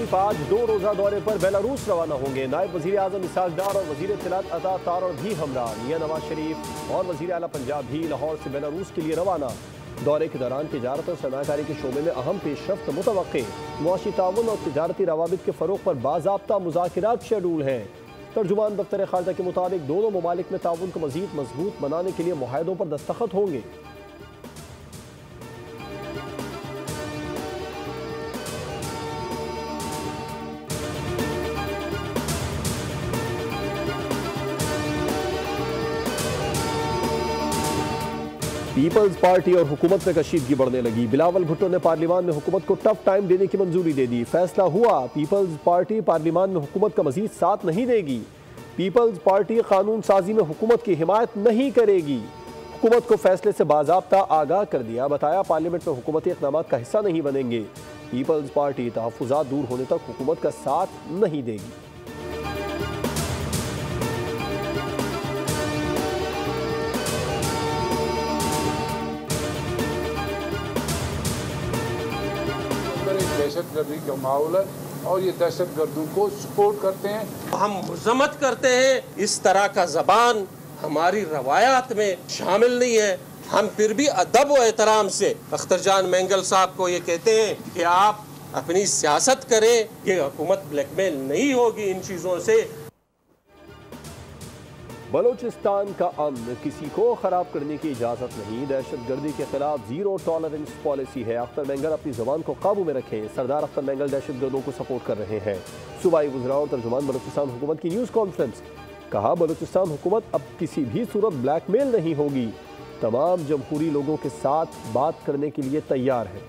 आज 2 रोजा दौरे पर बेलारूस रवाना होंगे। नायब वजीर आजम इसहाक डार और वजीर इत्तलात अता तारड़ भी हमरा। मियां नवाज शरीफ और वजीर आला पंजाब भी लाहौर से बेलारूस के लिए रवाना। दौरे के दौरान तिजारत और सरमायाकारी के शोबे में अहम पेशरफ्त मुतवक्के। मुआशी ताउन और तिजारती रवाबित के फ़रोग पर बाज़ाब्ता मुज़ाकिरात शेड्यूल हैं। तर्जुमान दफ्तर खारजा के मुताबिक दोनों ममालिक में ताउन को मज़ीद मजबूत बनाने के लिए मुआहदों पर दस्तखत होंगे। पीपल्स पार्टी और हुकूमत में कशीदगी बढ़ने लगी। बिलावल भुट्टो ने पार्लियामान में हुकूमत को टफ टाइम देने की मंजूरी दे दी। फैसला हुआ, पीपल्स पार्टी पार्लियामान में हुकूमत का मजीद साथ नहीं देगी। पीपल्स पार्टी कानून साजी में हुकूमत की हिमायत नहीं करेगी। हुकूमत को फैसले से बाज़ाब्ता आगाह कर दिया। बताया पार्लियामेंट में हुकूमती इक़दाम का हिस्सा नहीं बनेंगे। पीपल्स पार्टी तहफ़्फ़ुज़ात दूर होने तक हुकूमत का साथ नहीं देगी। दहशतगर्दी का माहौल है और ये दहशतगर्दों को सपोर्ट करते हैं। हम मजम्मत करते हैं, इस तरह का जबान हमारी रवायात में शामिल नहीं है। हम फिर भी अदब व एहतराम से अख्तर जान मैंगल साहब को ये कहते हैं कि आप अपनी सियासत करें, ये हुकूमत ब्लैकमेल नहीं होगी इन चीज़ों से। बलूचिस्तान का अमन किसी को खराब करने की इजाज़त नहीं। दहशतगर्दी के खिलाफ जीरो टॉलरेंस पॉलिसी है। अख्तर मैंगल अपनी ज़बान को काबू में रखें। सरदार अख्तर मैंगल दहशतगर्दों को सपोर्ट कर रहे हैं। सूबाई वज़रा और तर्जुमान बलूचिस्तान हुकूमत की न्यूज़ कॉन्फ्रेंस। कहा, बलूचिस्तान हुकूमत अब किसी भी सूरत ब्लैकमेल नहीं होगी। तमाम जमहूरी लोगों के साथ बात करने के लिए तैयार है।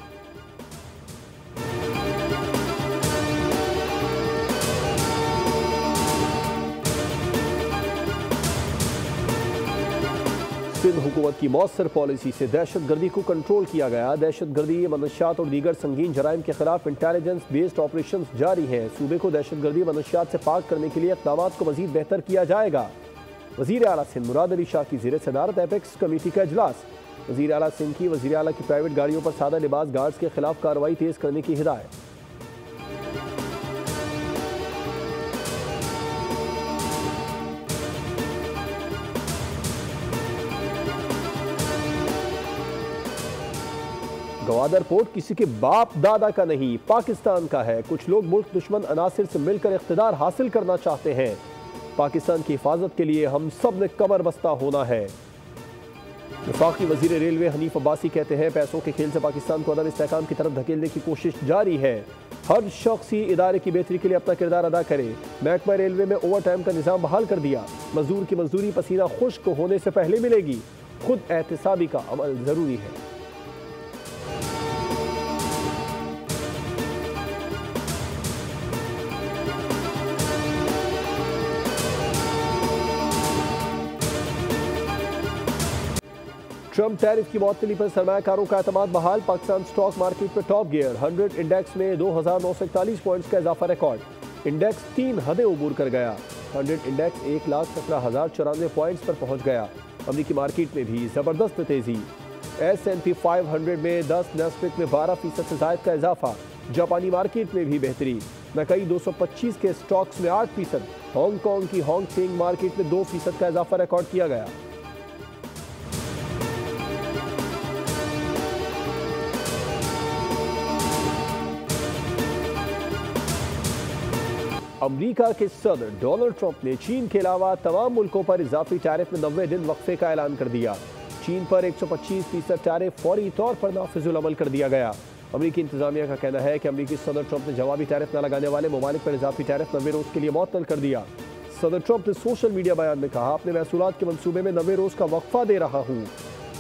सिंध हुकूमत की मौसर पॉलिसी से दहशतगर्दी को कंट्रोल किया गया। दहशतगर्दी, मनशियात और दीगर संगीन जराइम के खिलाफ इंटेलिजेंस बेस्ड ऑपरेशन जारी हैं। सूबे को दहशतगर्दी मनशियात से पाक करने के लिए इक़दाम को मजीद बेहतर किया जाएगा। वज़ीर आला सिंध मुराद अली शाह की ज़ेर सदारत एपेक्स कमेटी का इजलास। वज़ीर आला सिंध की वज़ीर आला की प्राइवेट गाड़ियों पर सादा लिबास गार्ड्स के खिलाफ कार्रवाई तेज़ करने की हिदायत। गवादर पोर्ट किसी के बाप दादा का नहीं, पाकिस्तान का है। कुछ लोग मुल्क दुश्मन अनासिर से मिलकर इख्तिदार हासिल करना चाहते हैं। पाकिस्तान की हिफाजत के लिए हम सब ने कमर बस्ता होना है। वफाकी वजीर रेलवे हनीफ अब्बासी कहते हैं, पैसों के खेल से पाकिस्तान को अदम इस्तेहकाम की तरफ धकेलने की कोशिश जारी है। हर शख्स ही इदारे की बेहतरी के लिए अपना किरदार अदा करे। महकमा रेलवे में ओवर टाइम का निज़ाम बहाल कर दिया। मजदूर की मजदूरी पसीना खुश्क होने से पहले मिलेगी। खुद एहतसाबी का अमल ज़रूरी है। ट्रम्प टैरिफ की मौतली पर सरमायाकारों का एतमाद बहाल। पाकिस्तान स्टॉक मार्केट में टॉप गियर। 100 इंडेक्स में 2941 पॉइंट्स का इजाफा रिकॉर्ड। इंडेक्स 3 हदें उबूर कर गया। 100 इंडेक्स 1,17,094 पॉइंट्स पर पहुंच गया। अमरीकी मार्केट में भी जबरदस्त तेजी। S&P 500 में 10, नैस्डैक में 12% से जायद का इजाफा। जापानी मार्केट में भी बेहतरी। मैकई 225 के स्टॉक्स में 8%। हांगकांग की हॉन्ग सेंग मार्केट में 2% का इजाफा रिकॉर्ड किया गया। अमेरिका के सदर डोनाल्ड ट्रंप ने चीन के अलावा तमाम मुल्कों पर इजाफी टैरिफ में 90 दिन वक्फे का ऐलान कर दिया। चीन पर 125% टैरिफ फौरी तौर पर नाफिजुल अमल कर दिया गया। अमेरिकी इंतजामिया का कहना है कि अमेरिकी सदर ट्रंप ने जवाबी टैरिफ न लगाने वाले ममालिक पर इजाफी टैरिफ 90 रोज के लिए मुअत्तल कर दिया। सदर ट्रंप ने सोशल मीडिया बयान में कहा, अपने महसूलात के मंसूबे में 90 रोज का वक्फा दे रहा हूँ।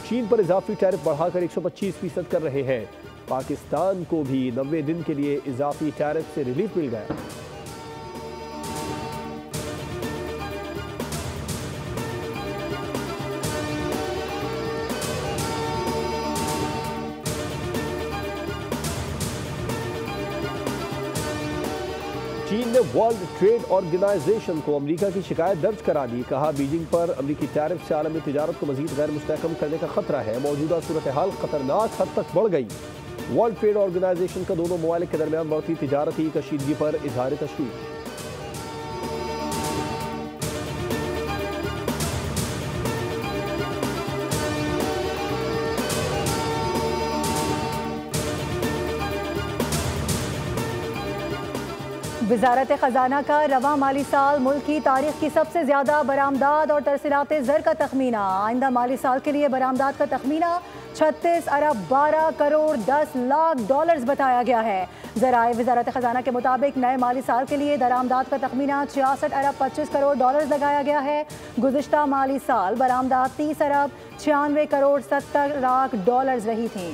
चीन पर इजाफी टैरिफ बढ़ाकर 125% कर रहे हैं। पाकिस्तान को भी 90 दिन के लिए इजाफी टैरिफ से रिलीफ मिल गया। चीन ने वर्ल्ड ट्रेड ऑर्गेनाइजेशन को अमेरिका की शिकायत दर्ज करा दी। कहा, बीजिंग पर अमेरिकी टैरिफ से आलमी तिजारत को मजीद गैर मुस्तहकम करने का खतरा है। मौजूदा सूरत हाल खतरनाक हद तक बढ़ गई। वर्ल्ड ट्रेड ऑर्गेनाइजेशन का दोनों ममालिक के दरमियान बढ़ती तिजारती कशीदगी पर इजहार तशवीश। वजारत खजाना का रवा माली साल मुल्क की तारीख की सबसे ज्यादा बरामदात और तरसीलात ज़र का तखमीना। आइंदा माली साल के लिए बरामदात का तखमीना 36 अरब 12 करोड़ 10 लाख डॉलर्स बताया गया है। ज़राए वजारत खजाना के मुताबिक नए माली साल के लिए दरामदात का तखमीना 66 अरब 25 करोड़ डॉलर्स लगाया गया है। गुज़िश्ता माली साल बरामदात 30 अरब 96 करोड़ 70 लाख डॉलर्स रही थी।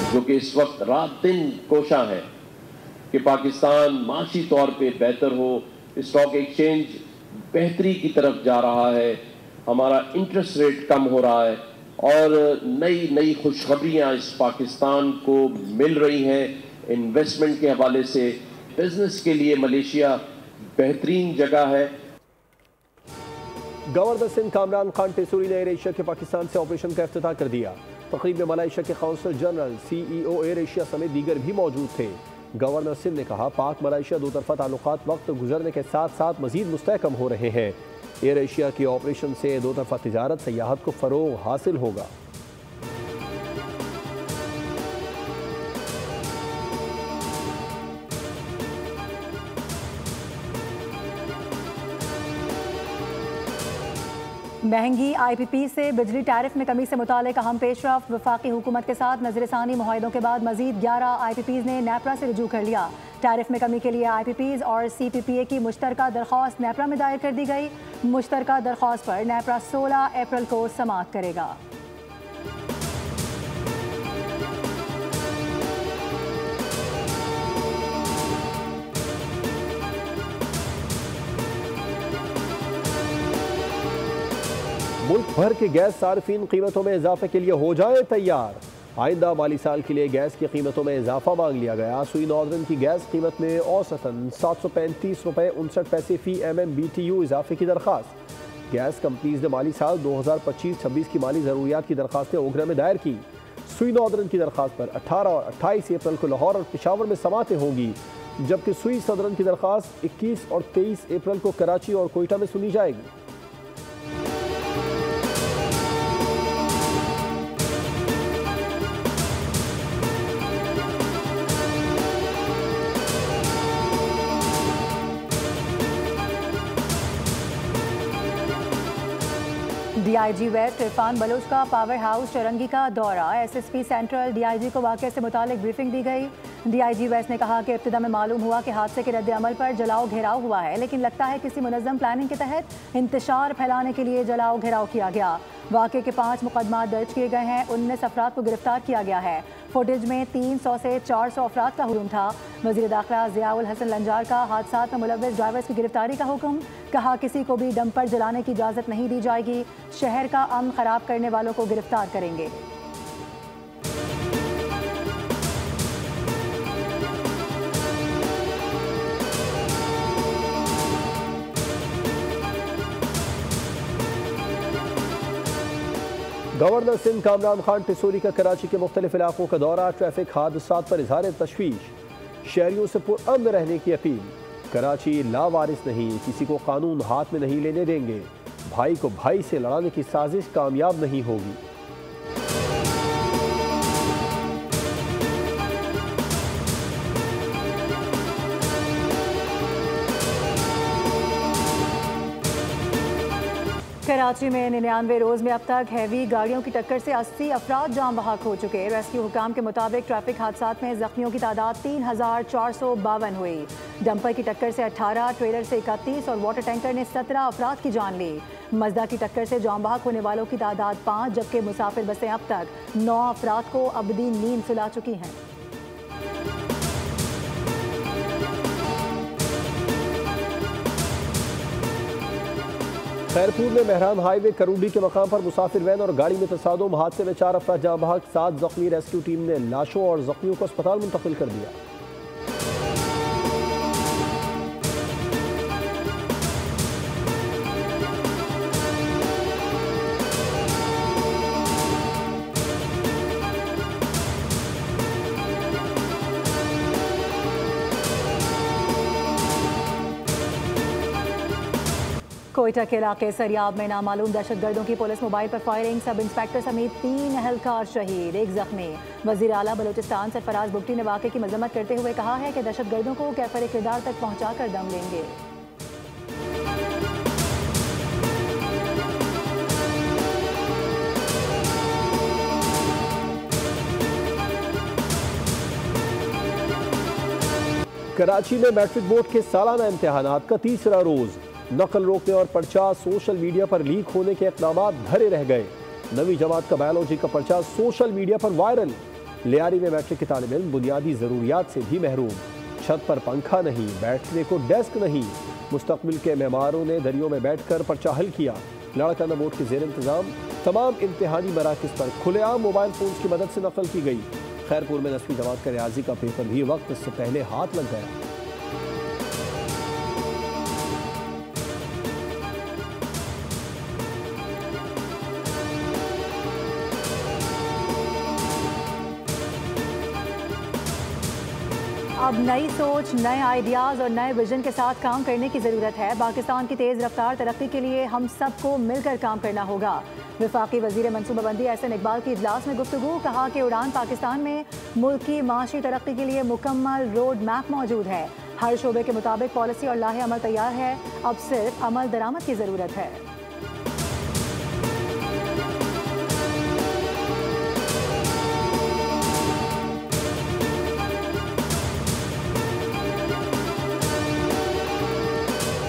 जो कि इस वक्त रात दिन कोशा है कि पाकिस्तान माशी तौर पे बेहतर हो, स्टॉक एक्सचेंज बेहतरी की तरफ जा रहा है, हमारा इंटरेस्ट रेट कम हो रहा है और नई नई खुशखबरियाँ इस पाकिस्तान को मिल रही हैं। इन्वेस्टमेंट के हवाले से बिजनेस के लिए मलेशिया बेहतरीन जगह है। गवर्नर सिंध कामरान खान टेसूरी ने एयर एशिया के पाकिस्तान से ऑपरेशन का इफ्तिताह कर दिया। तकरीब में मलेशिया के council general, CEO air Asia समेत दीगर भी मौजूद थे। गवर्नर सिंध ने कहा, पाक मलेशिया दो तरफा ताल्लुकात वक्त गुजरने के साथ साथ मजीद मुस्तहकम हो रहे हैं। एयर एशिया के ऑपरेशन से दो तरफा तिजारत सयाहत को फरोग हासिल होगा। महंगी IPP से बिजली टैरिफ में कमी से मुतालिक अहम पेशरफ। वफाकी हुकूमत के साथ नजरसानी मुआहिदों के बाद मजीद 11 IPPs ने नेपरा से रुजू कर लिया। टैरिफ में कमी के लिए IPPs और CPPA की मुश्तरका दरख्वास्त नेपरा में दायर कर दी गई। मुश्तरका दरख्वास्त पर नेपरा 16 अप्रैल को समाअत करेगा। मुल्क भर के गैस सार्फिन कीमतों में इजाफे के लिए हो जाए तैयार। आइंदा माली साल के लिए गैस की कीमतों में इजाफा मांग लिया गया। सुई नॉर्दर्न की गैस कीमत में औसतन 735 रुपये 59 पैसे फी MMBTU इजाफे की दरख्वास्त। गैस कंपनीज ने माली साल 2025-26 की माली ज़रूरियात की दरख्वास्तें ओगरा में दायर की। सुई नॉर्दर्न की दरख्वास्त पर 18 और 28 अप्रैल को लाहौर और पेशावर में समातें होंगी, जबकि सुई सदरन की दरख्वास्त 21 और 23 अप्रैल को कराची और कोयटा में सुनी जाएगी। DIG वेस्ट इरफान बलोच का पावर हाउस चौरंगी का दौरा। SSP सेंट्रल DIG को वाक़े से मुतालिक ब्रीफिंग दी गई। DIG वेस्ट ने कहा कि इब्तिदा में मालूम हुआ कि हादसे के रद्द अमल पर जलाओ घेराव हुआ है, लेकिन लगता है किसी मुनज़्ज़म प्लानिंग के तहत इंतशार फैलाने के लिए जलाओ घेराव किया गया। वाक़े के 5 मुकदमात दर्ज किए गए हैं। 19 अफराद को गिरफ्तार किया गया है। फुटेज में 300 से 400 अफराद का हुजूम था। वज़ीर दाखिला ज़ियाउल हसन लंजार का हादसात में मुलव्वस ड्राइवर्स की गिरफ्तारी का हुक्म। कहा, किसी को भी डंपर जलाने की इजाज़त नहीं दी जाएगी। शहर का अमन खराब करने वालों को गिरफ्तार करेंगे। गवर्नर सिंध कामरान खान टेसूरी का कराची के मुख्तलिफ इलाकों का दौरा। ट्रैफिक हादसात पर इजहार तशवीश। शहरियों से पुरअमन रहने की अपील। कराची लावारिस नहीं, किसी को कानून हाथ में नहीं लेने देंगे। भाई को भाई से लड़ाने की साजिश कामयाब नहीं होगी। कराची में 99 रोज़ में अब तक हैवी गाड़ियों की टक्कर से 80 अफराद जान बहक हो चुके। रेस्क्यू हुकाम के मुताबिक ट्रैफिक हादसात में जख्मियों की तादाद 3452 हुई। डंपर की टक्कर से 18, ट्रेलर से 31 और वाटर टैंकर ने 17 अफराद की जान ली। मजदा की टक्कर से जान बहक होने वालों की तादाद 5, जबकि मुसाफिर बसें अब तक 9 अफराद को अबदी नींद सुला चुकी हैं। खैरपुर में मेहरान हाईवे करूडी के मकाम पर मुसाफिर वैन और गाड़ी में तसादुम, हादसे में 4 अफराद जाँ बहक, 7 जख्मी। रेस्क्यू टीम ने लाशों और जख्मियों को अस्पताल मुंतकिल कर दिया। कोयटा के इलाके सरियाब में नामालूम दहशतगर्दों की पुलिस मोबाइल पर फायरिंग, सब इंस्पेक्टर समेत 3 अहलकार शहीद, 1 जख्मी। वजीर आला बलूचिस्तान सरफराज बुगटी ने वाक़े की मजम्मत करते हुए कहा है कि दहशतगर्दों को कैफर किरदार तक पहुंचा कर दम लेंगे। कराची में मैट्रिक बोर्ड के सालाना इम्तिहानात का तीसरा रोज, नकल रोकने और पर्चा सोशल मीडिया पर लीक होने के इक़दाम धरे रह गए। 9वीं जमात का बायोलॉजी का पर्चा सोशल मीडिया पर वायरल। लियारी में मैट्रिक के तालिब इल्म बुनियादी ज़रूरियात से भी महरूम, छत पर पंखा नहीं, बैठने को डेस्क नहीं। मुस्तकबिल के मेहमानों ने दरियों में बैठकर पर्चा हल किया। लड़काना बोर्ड के ज़ेर इंतज़ाम तमाम इम्तिहानी मराकज़ पर खुलेआम मोबाइल फ़ोन की मदद से नकल की गई। खैरपुर में 10वीं जमात का रियाजी का पेपर भी वक्त से पहले हाथ लग गया। अब नई सोच, नए आइडियाज़ और नए विजन के साथ काम करने की ज़रूरत है। पाकिस्तान की तेज़ रफ्तार तरक्की के लिए हम सबको मिलकर काम करना होगा। वफाकी वज़ीर मनसूबाबंदी एहसन इकबाल की इजलास में गुफ्तगू, कहा कि उड़ान पाकिस्तान में मुल्क की माशी तरक्की के लिए मुकम्मल रोड मैप मौजूद है। हर शोबे के मुताबिक पॉलिसी और लाहे अमल तैयार है, अब सिर्फ अमल दरामद की ज़रूरत है।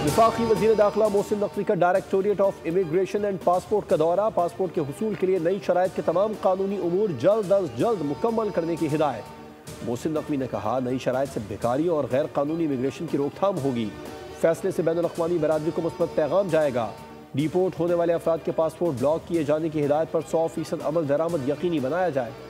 वफाकी वज़ीर दाखिला मोहसिन नकवी का directorate of immigration and passport का दौरा। पासपोर्ट के हुसूल के लिए नई शराइत के तमाम कानूनी उमूर जल्द अज जल्द मुकम्मल करने की हिदायत। मोहसिन नकवी ने कहा, नई शराइत से बेकारी और गैर कानूनी इमिग्रेशन की रोकथाम होगी। फैसले से बैनुल अक़वामी बरादरी को मुस्बत पैगाम जाएगा। डिपोर्ट होने वाले अफराद के पासपोर्ट ब्लॉक किए जाने की हिदायत पर 100% अमल दरामद यकीनी बनाया जाए।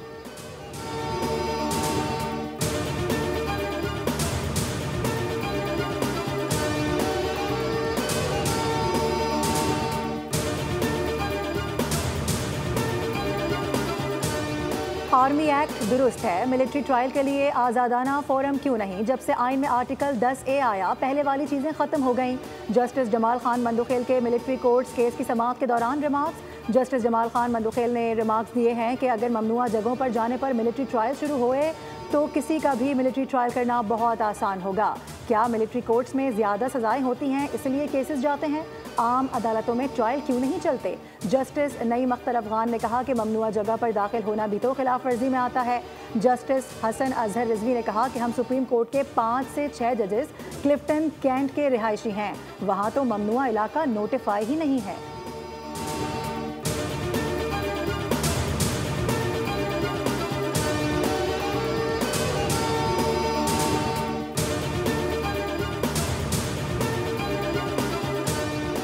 आर्मी एक्ट दुरुस्त है, मिलिट्री ट्रायल के लिए आज़ादाना फोरम क्यों नहीं? जब से आइन में आर्टिकल 10A आया, पहले वाली चीज़ें ख़त्म हो गईं। जस्टिस जमाल खान मंदुखेल के मिलिट्री कोर्ट्स केस की समाअत के दौरान रिमार्क्स। जस्टिस जमाल खान मंदुखेल ने रिमार्क्स दिए हैं कि अगर ममनुआ जगहों पर जाने पर मिलिट्री ट्रायल शुरू हुए तो किसी का भी मिलिट्री ट्रायल करना बहुत आसान होगा। क्या मिलिट्री कोर्ट्स में ज़्यादा सज़ाएं होती हैं इसलिए केसेस जाते हैं? आम अदालतों में ट्रायल क्यों नहीं चलते? जस्टिस नईम अख्तर अफगान ने कहा कि ममनुआ जगह पर दाखिल होना भी तो खिलाफ वर्जी में आता है। जस्टिस हसन अजहर रिजवी ने कहा कि हम सुप्रीम कोर्ट के 5 से 6 जजेस क्लिफ्टन कैंट के रिहायशी हैं, वहाँ तो ममनुआ इलाका नोटिफाई ही नहीं है।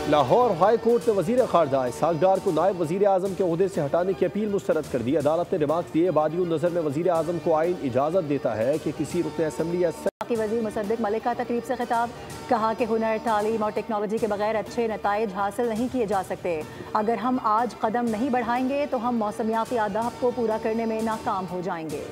लाहौर हाई कोर्ट ने वजीर खारजा इसहाक डार को नायब वजीर आजम के ओहदे से हटाने की अपील मुस्तरद कर दी। अदालत ने रिमार्क्स दिए, बादियुन नजर में वजीर आजम को आइन इजाजत देता है कि किसी रुकन असम्बली या वजीर मुसद्दिक मलिक का तकरीब से खिताब, कहा कि हुनर, तालीम और टेक्नोलॉजी के बगैर अच्छे नताइज हासिल नहीं किए जा सकते। अगर हम आज कदम नहीं बढ़ाएंगे तो हम मौसमियाती आदाब को पूरा करने में नाकाम हो जाएंगे।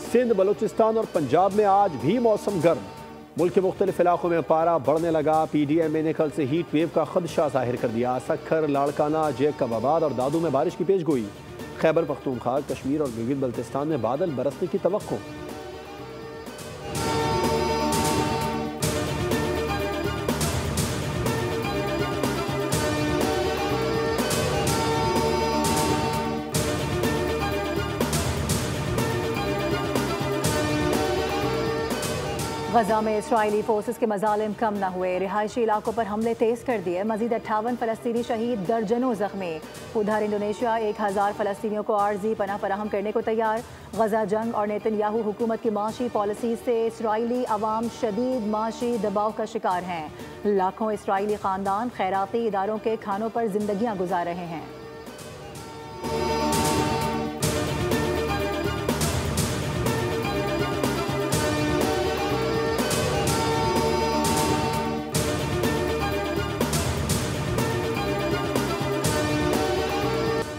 सिंध, बलूचिस्तान और पंजाब में आज भी मौसम गर्म। मुल्क के मुख्तलिफ इलाकों में पारा बढ़ने लगा। PDMA ने कल से हीट वेव का खदशा जाहिर कर दिया। सक्खर, लाड़काना, जैकबाबाद और दादू में बारिश की पेशगोई। खैबर पख्तूनख्वा, कश्मीर और गिलगित बल्तिस्तान में बादल बरसने की तवक्को। गजा में इसराइली फोर्सेस के मजालिम कम न हुए, रिहायशी इलाकों पर हमले तेज कर दिए, मजीद 58 फलस्तीनी शहीद, दर्जनों जख्मी। उधर इंडोनेशिया 1000 फलस्तीनियों को आर्जी पनाह फराहम करने को तैयार। गजा जंग और नेतन्याहू हुकूमत की माशी पॉलिसी से इसराइली अवाम शदीद माशी दबाव का शिकार हैं। लाखों इसराइली खानदान खैराती इदारों के खानों पर जिंदगियां गुजार रहे हैं।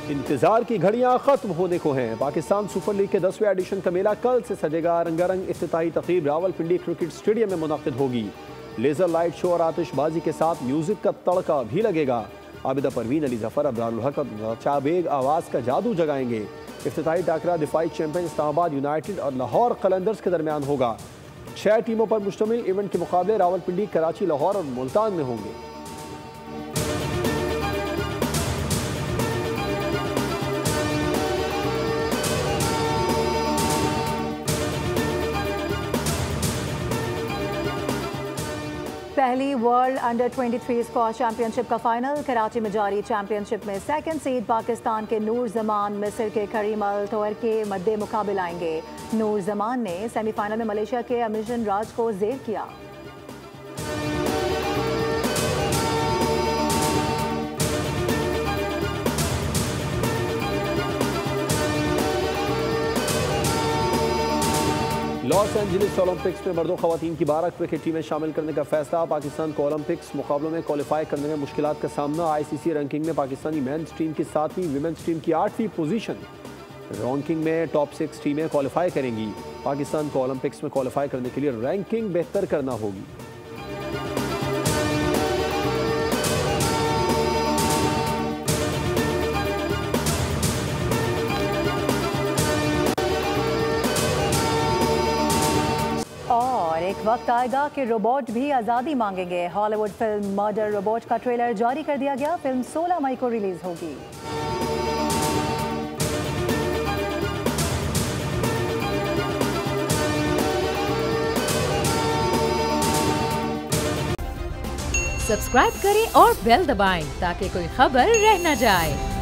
इंतजार की घड़ियां खत्म होने को हैं। पाकिस्तान सुपर लीग के 10वें एडिशन का मेला कल से सजेगा। रंगारंग इफ्तिताही तकरीब रावलपिंडी क्रिकेट स्टेडियम में मुनक्किद होगी। लेजर लाइट शो और आतिशबाजी के साथ म्यूजिक का तड़का भी लगेगा। आबिदा परवीन, अली जफर, अब्रारुल हक, चाबेग आवाज़ का जादू जगाएंगे। इफ्तिताही टाकरा दिफाई चैंपियन इस्लामाबाद यूनाइटेड और लाहौर कलंदर्स के दरमियान होगा। 6 टीमों पर मुश्तमिल इवेंट के मुकाबले रावलपिंडी, कराची, लाहौर और मुल्तान में होंगे। पहली वर्ल्ड अंडर 23 स्क्वॉश चैंपियनशिप का फाइनल कराची में जारी। चैंपियनशिप में सेकंड सीड पाकिस्तान के नूर जमान मिस्र के करीम अल तोयर के मद्दे मुकाबिल आएंगे। नूर जमान ने सेमीफाइनल में मलेशिया के अमिशन राज को जेर किया। लॉस एंजलिस ओलंपिक्स में मर्दों खवातीन की 12 क्रिकेट टीमें शामिल करने का फैसला। पाकिस्तान को ओलंपिक्स मुकाबलों में क्वालिफाई करने में मुश्किलात का सामना। आईसीसी रैंकिंग में पाकिस्तानी मेंस टीम की 7वीं, विमेंस टीम की 8वीं पोजीशन। रैंकिंग में टॉप 6 टीमें क्वालिफाई करेंगी। पाकिस्तान को ओलंपिक्स में क्वालिफाई करने के लिए रैंकिंग बेहतर करना होगी। एक वक्त आएगा कि रोबोट भी आज़ादी मांगेंगे। हॉलीवुड फिल्म मर्डर रोबोट का ट्रेलर जारी कर दिया गया। फिल्म 16 मई को रिलीज होगी। सब्सक्राइब करें और बेल दबाएं ताकि कोई खबर रह न जाए।